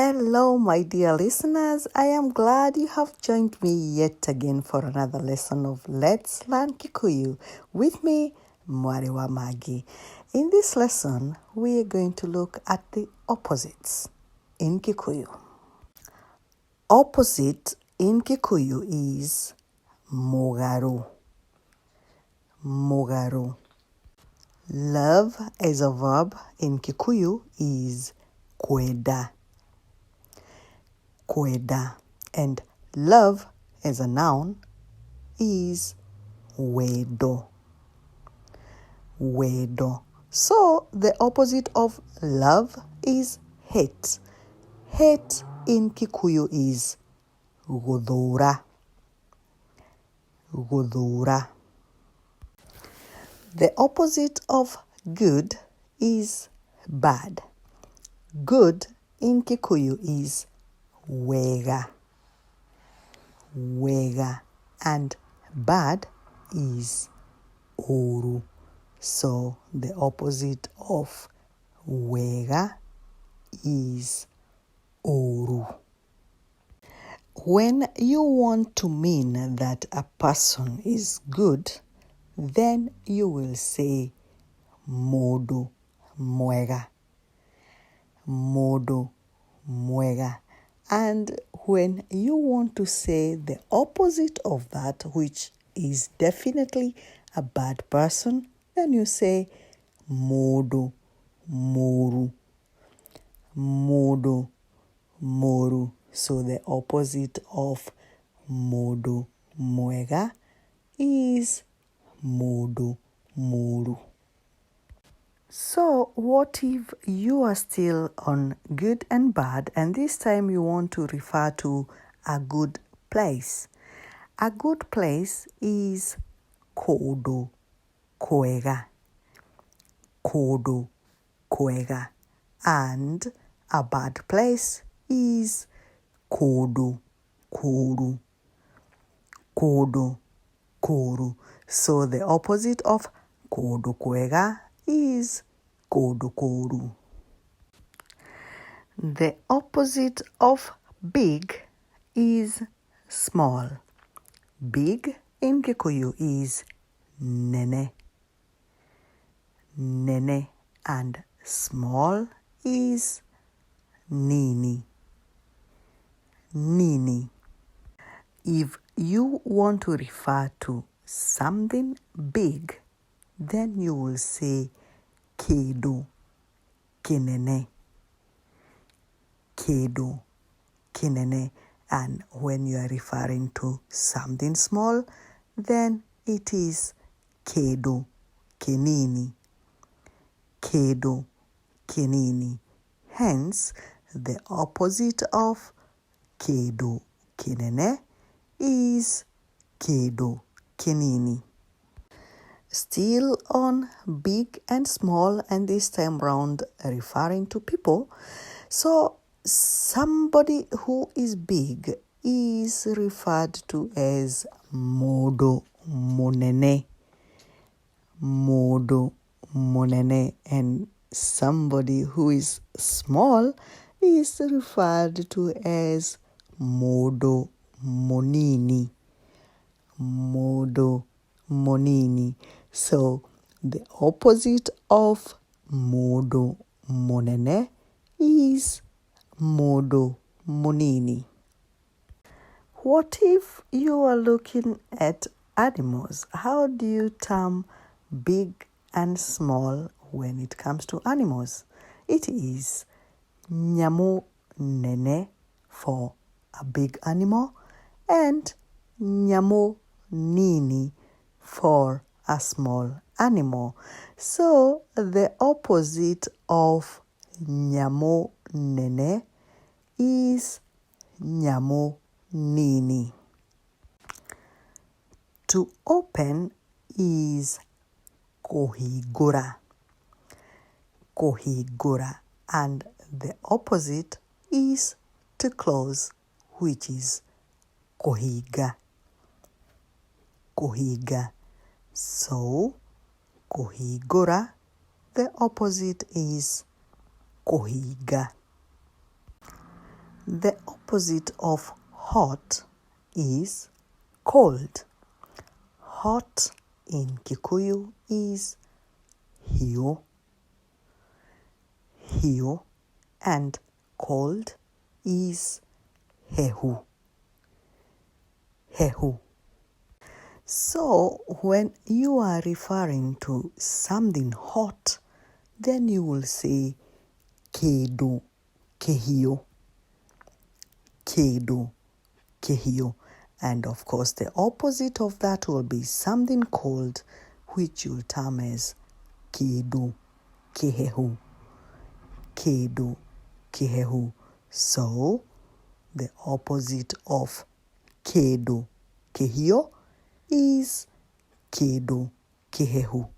Hello, my dear listeners. I am glad you have joined me yet again for another lesson of Let's Learn Kikuyu with me, Mwariwa Magi. In this lesson, we are going to look at the opposites in Kikuyu. Opposite in Kikuyu is mugaru. Mugaru. Love as a verb in Kikuyu is kweda. Kweda. And love as a noun is wedo. Wedo. So the opposite of love is hate. Hate in Kikuyu is gudura. Gudura. The opposite of good is bad. Good in Kikuyu is wega. Wega. And bad is oru. So the opposite of wega is oru. When you want to mean that a person is good, then you will say modo mwega. Modo mwega. And when you want to say the opposite of that, which is definitely a bad person, then you say modo moru. Modo moru. So the opposite of modo mwega is modo moru. So what if you are still on good and bad, and this time you want to refer to a good place? A good place is kodo kwega. Kodo kwega. And a bad place is kodo koru. Kodo koru. So the opposite of kodo kwega is kodo koru. The opposite of big is small. Big in Kikuyu is nene. Nene. And small is nini. Nini. If you want to refer to something big, then you will say kedo kinene. Kedo kinene. And when you are referring to something small, then it is kedo kinini. Kedo kinini. Hence, the opposite of kedo kinene is kedo kinini. Still on big and small, and this time round referring to people. So somebody who is big is referred to as modo monene. Modo monene. And somebody who is small is referred to as modo monini. Modo monini. So the opposite of modo monene is modo monini. What if you are looking at animals? How do you term big and small when it comes to animals? It is nyamo nene for a big animal and nyamo nini for a small animal. So the opposite of nyamo nene is nyamo nini. To open is kohigura. Kohigura. And the opposite is to close, which is kohiga. Kohiga. So, kohigura, the opposite is kohiga. The opposite of hot is cold. Hot in Kikuyu is hio, hio, and cold is hehu, hehu. So when you are referring to something hot, then you will say kedo, kehio, kedo, kehio. And of course, the opposite of that will be something cold, which you'll term as kedo, kehehu, kedo, kehehu. So the opposite of kedo, kehio is kedo, kehehu.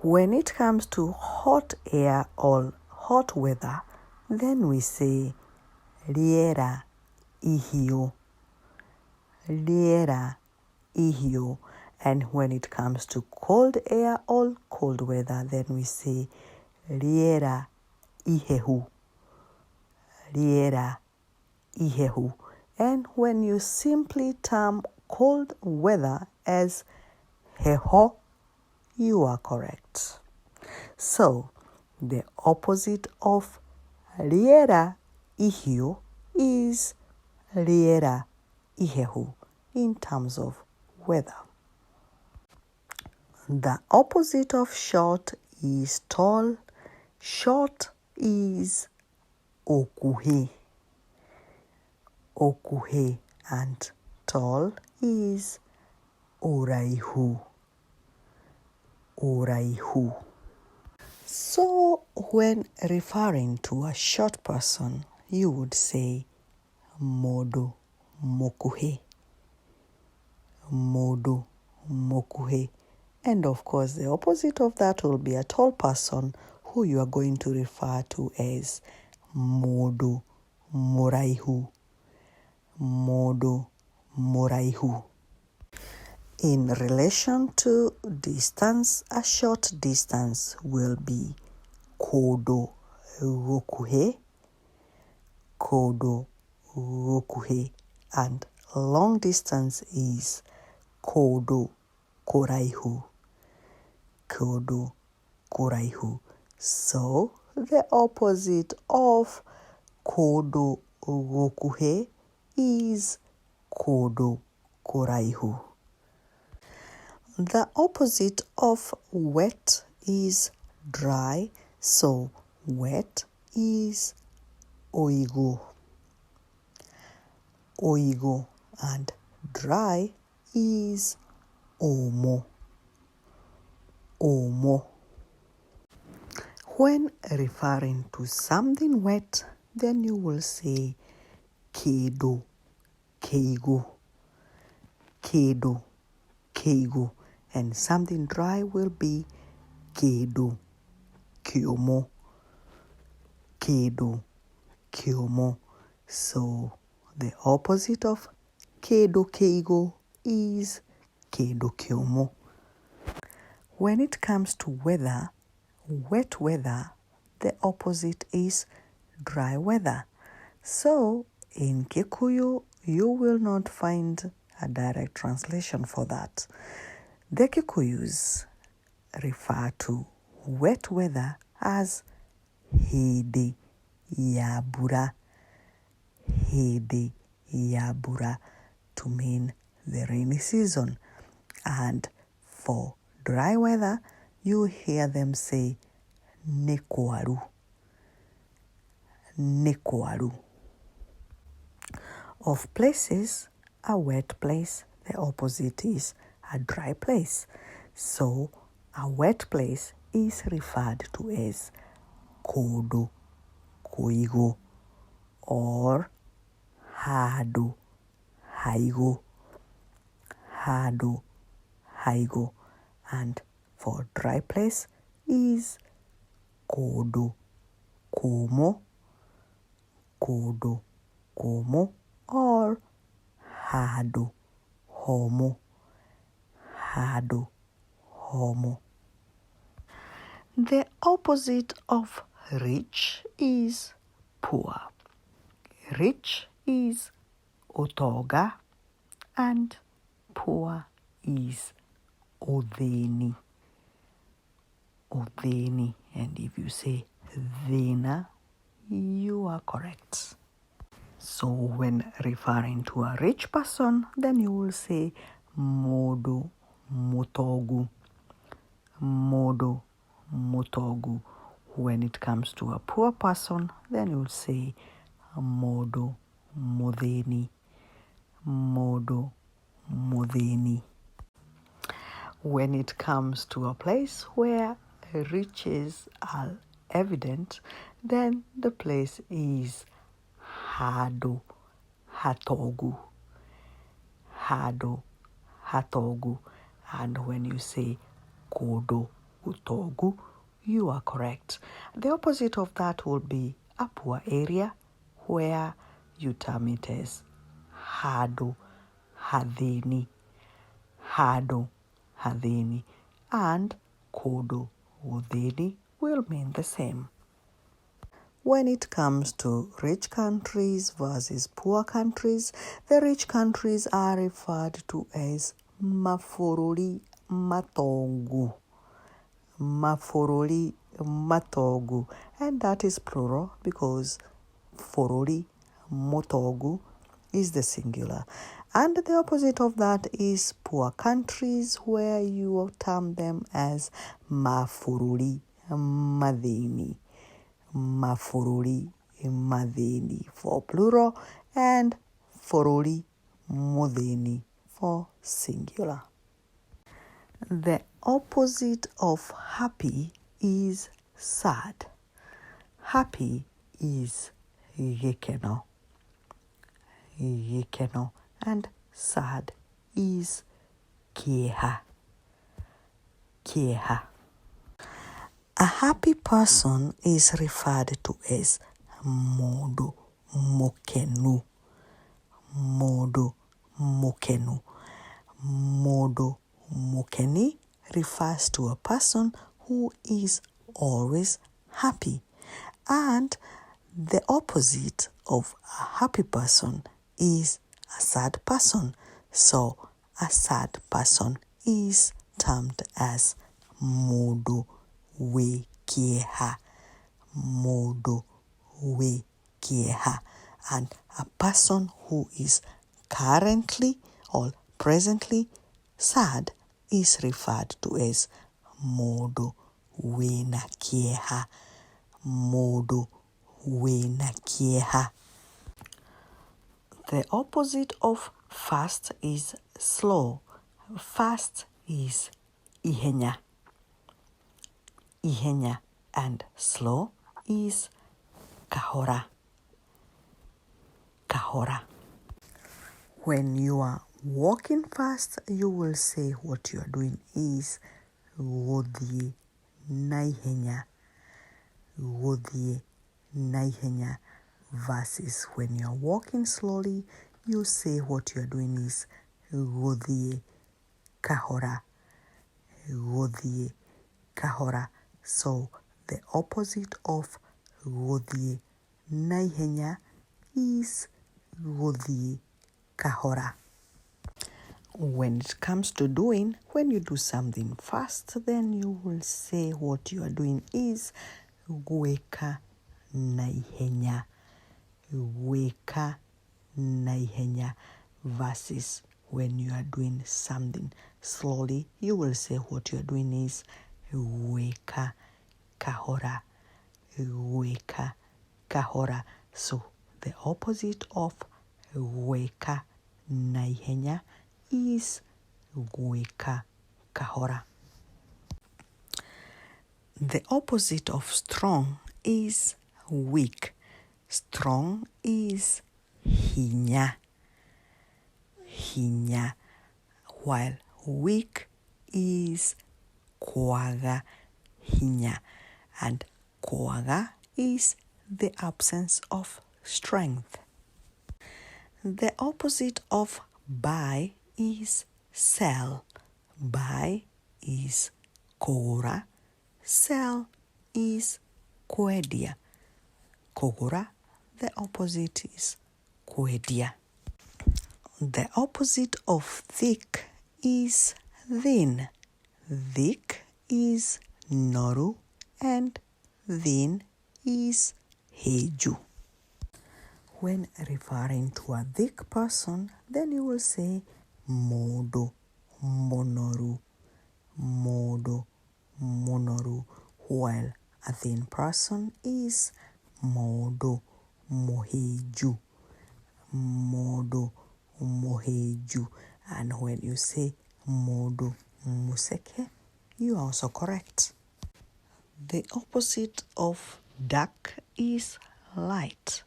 When it comes to hot air or hot weather, then we say riera ihio, riera ihio. And when it comes to cold air or cold weather, then we say riera ihehu, riera ihehu. And when you simply term cold weather as heho, you are correct. So, the opposite of riera ihio is riera ihehu in terms of weather. The opposite of short is tall. Short is okuhe, okuhe, and tall is oraihu, oraihu. So when referring to a short person, you would say modo mokuhe, modo mokuhe. And of course, the opposite of that will be a tall person who you are going to refer to as modo moraihu, modo moraihu. In relation to distance, a short distance will be kodo rokuhe, kodo rokuhe, and long distance is kodo koraihu, kodo koraihu. So the opposite of kodo rokuhe is kodo koraihu. The opposite of wet is dry, so wet is oigo, oigo, and dry is omo, omo. When referring to something wet, then you will say kedo, keigo, kedo, keigo. And something dry will be kedo, kyomo, kedo, kyomo. So the opposite of kedo, keigo is kedo, kyomo. When it comes to weather, wet weather, the opposite is dry weather. So in Kikuyu, you will not find a direct translation for that. The Kikuyus refer to wet weather as hede yabura, hede yabura, to mean the rainy season. And for dry weather, you hear them say nekwaru, nekwaru. Of places, a wet place, the opposite is a dry place. So a wet place is referred to as kodo, koigo, or hado, haigo, hado, haigo. And for dry place is kodo, komo, kodo, komo, or hado, homo, hado, homo. The opposite of rich is poor. Rich is otoga and poor is odheni. Odheni. And if you say dhena, you are correct. So when referring to a rich person, then you will say modo motogu. Modo motogu. When it comes to a poor person, then you will say modo modheni. Modo modheni. When it comes to a place where riches are evident, then the place is hado hatogu. Hado hatogu. And when you say kodo utogu, you are correct. The opposite of that will be a poor area, where you term it as hado hadheni. Hado hadheni. And kodo udheni will mean the same. When it comes to rich countries versus poor countries, the rich countries are referred to as mafururi matongu. Mafururi matongu. And that is plural because fururi motogu is the singular. And the opposite of that is poor countries, where you term them as mafururi madheni. Mafururi madheni for plural and fururi modheni for singular. The opposite of happy is sad. Happy is gekeno. Gekeno. And sad is kieha. Kieha. A happy person is referred to as modo mokenu. Modo mokenu. Modo mokeni refers to a person who is always happy. And the opposite of a happy person is a sad person. So a sad person is termed as modo we kieha. Modo we kieha. And a person who is currently or presently sad is referred to as modo we na kieha. Modo we na kieha. The opposite of fast is slow. Fast is ihenya. Ihenya. And slow is kahora. Kahora. When you are walking fast, you will say what you are doing is wodhi naihenya. Wodhi naihenya. Versus when you are walking slowly, you say what you are doing is wodhi kahora. Wodhi kahora. So the opposite of wodhi naihenya is wodhi kahora. When it comes to doing, when you do something fast, then you will say what you are doing is gweka naihenya. Gweka naihenya. Versus when you are doing something slowly, you will say what you are doing is gweka kahora. Gweka kahora. So the opposite of gweka naihenya is gweka kahora. The opposite of strong is weak. Strong is hinya. Hinya. While weak is kwaga hinya. And kwaga is the absence of strength. The opposite of buy is sell. Buy is kogura. Sell is kwedia. Kogura, The opposite is kwedia. The opposite of thick is thin. Thick is noru and thin is heju. When referring to a thick person, then you will say modo, monoru, modo, monoru, while a thin person is modo, moheju, modo, moheju. And when you say modo, museke, you are also correct. The opposite of dark is light.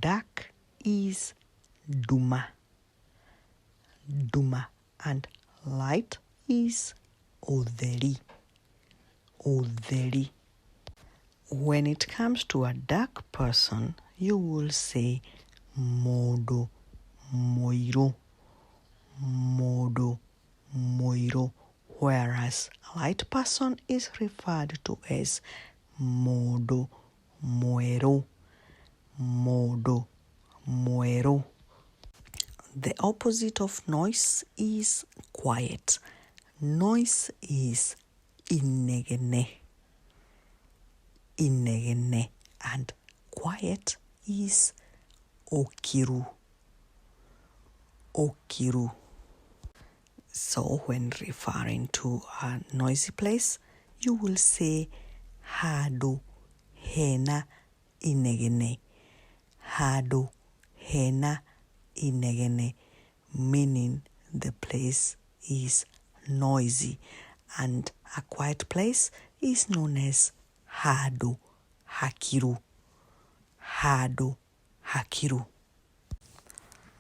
Dark is duma, duma, and light is oderi, oderi. When it comes to a dark person, you will say modo, moiro, modo, moiro, whereas a light person is referred to as modo, moero, modo, moero. The opposite of noise is quiet. Noise is inegene, inegene, and quiet is okiru, okiru. So when referring to a noisy place, you will say hado hena inegene, hado hena inegene, meaning the place is noisy, and a quiet place is known as hado hakiru, hado hakiru.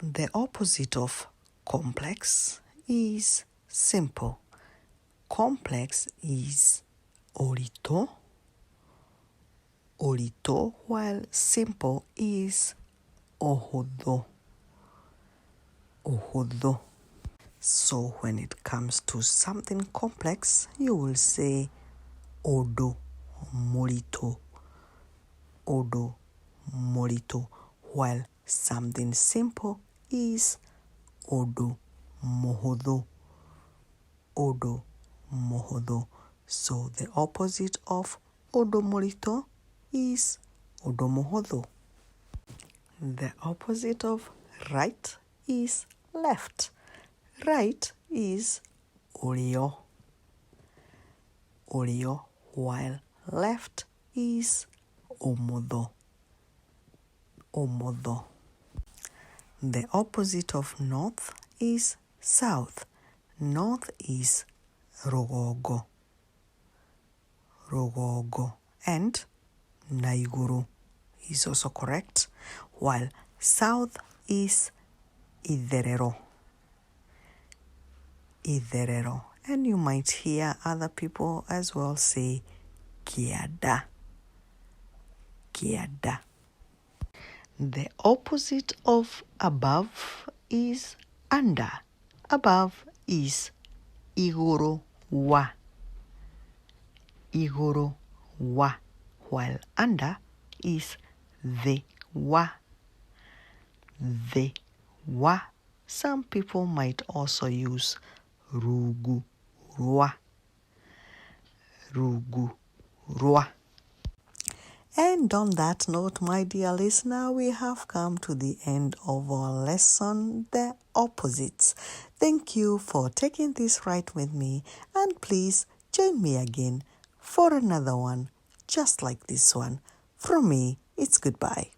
The opposite of complex is simple. Complex is orito, orito, while simple is ohodo, ohodo. So when it comes to something complex, you will say odo morito, odo morito, while something simple is odo mohodo, odo mohodo. So the opposite of odo morito is odo mohodo. The opposite of right is left. Right is orio, orio, while left is omodo, omodo. The opposite of north is south. North is rogogo, rogogo, and naiguru is also correct, while south is iderero, iderero. And you might hear other people as well say kiada, kiada. The opposite of above is under. Above is igoro wa, igoro wa, while under is the wa, the wa. Some people might also use rugu rua, rugu rua. And on that note, my dear listener, we have come to the end of our lesson, the opposites. Thank you for taking this ride with me, and please join me again for another one just like this one. From me, it's goodbye.